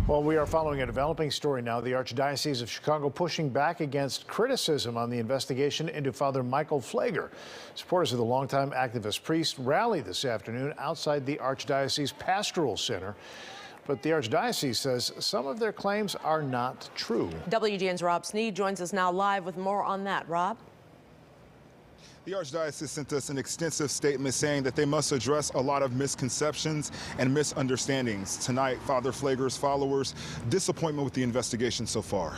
Well, we are following a developing story now. The Archdiocese of Chicago pushing back against criticism on the investigation into Father Michael Pfleger. Supporters of the longtime activist priest rallied this afternoon outside the Archdiocese Pastoral Center. But the Archdiocese says some of their claims are not true. WGN's Rob Sneed joins us now live with more on that. Rob? The Archdiocese sent us an extensive statement saying that they must address a lot of misconceptions and misunderstandings. Tonight, Father Pfleger's followers, disappointment with the investigation so far.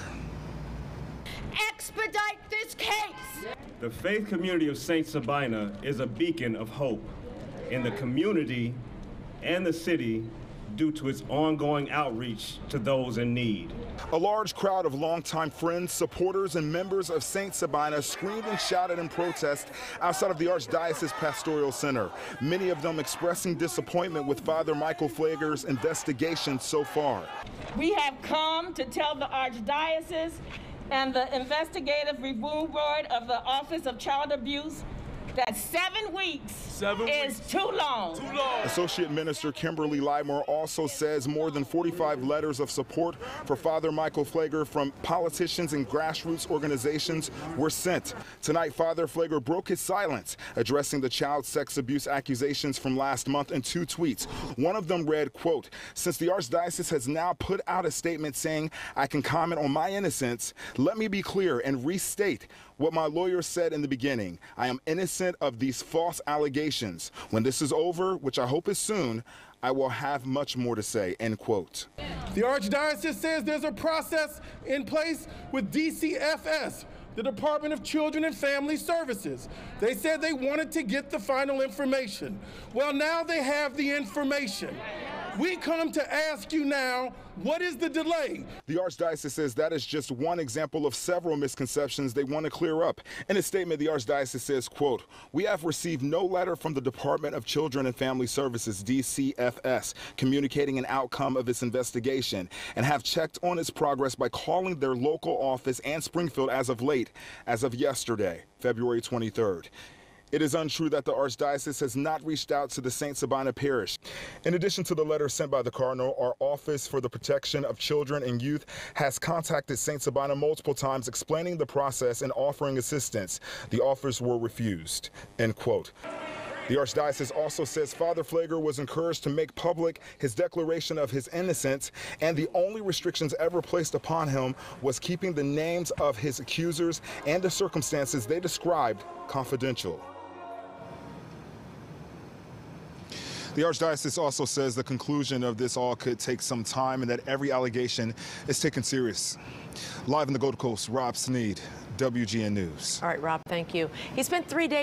Expedite this case! The faith community of St. Sabina is a beacon of hope in the community and the city due to its ongoing outreach to those in need. A large crowd of longtime friends, supporters, and members of St. Sabina screamed and shouted in protest outside of the Archdiocese Pastoral Center, many of them expressing disappointment with Father Michael Pfleger's investigation so far. We have come to tell the Archdiocese and the Investigative Review Board of the Office of Child Abuse that 7 weeks is too long. Associate Minister Kimberly Lymore also says more than 45 letters of support for Father Michael Pfleger from politicians and grassroots organizations were sent. Tonight, Father Pfleger broke his silence, addressing the child sex abuse accusations from last month in 2 tweets. One of them read, quote, "Since the Archdiocese has now put out a statement saying I can comment on my innocence, let me be clear and restate what my lawyer said in the beginning. I am innocent of these false allegations. When this is over, which I hope is soon, I will have much more to say," end quote. The Archdiocese says there's a process in place with DCFS, the Department of Children and Family Services. They said they wanted to get the final information. Well, now they have the information. We come to ask you now, what is the delay? The Archdiocese says that is just one example of several misconceptions they want to clear up. In a statement, the Archdiocese says, quote, "We have received no letter from the Department of Children and Family Services, DCFS, communicating an outcome of its investigation, and have checked on its progress by calling their local office and Springfield as of late, as of yesterday, February 23rd. It is untrue that the Archdiocese has not reached out to the St. Sabina Parish. In addition to the letter sent by the Cardinal, our Office for the Protection of Children and Youth has contacted St. Sabina multiple times explaining the process and offering assistance. The offers were refused," end quote. The Archdiocese also says Father Pfleger was encouraged to make public his declaration of his innocence, and the only restrictions ever placed upon him was keeping the names of his accusers and the circumstances they described confidential. The Archdiocese also says the conclusion of this all could take some time and that every allegation is taken serious. Live in the Gold Coast, Rob Sneed, WGN News. All right, Rob, thank you. He spent 3 days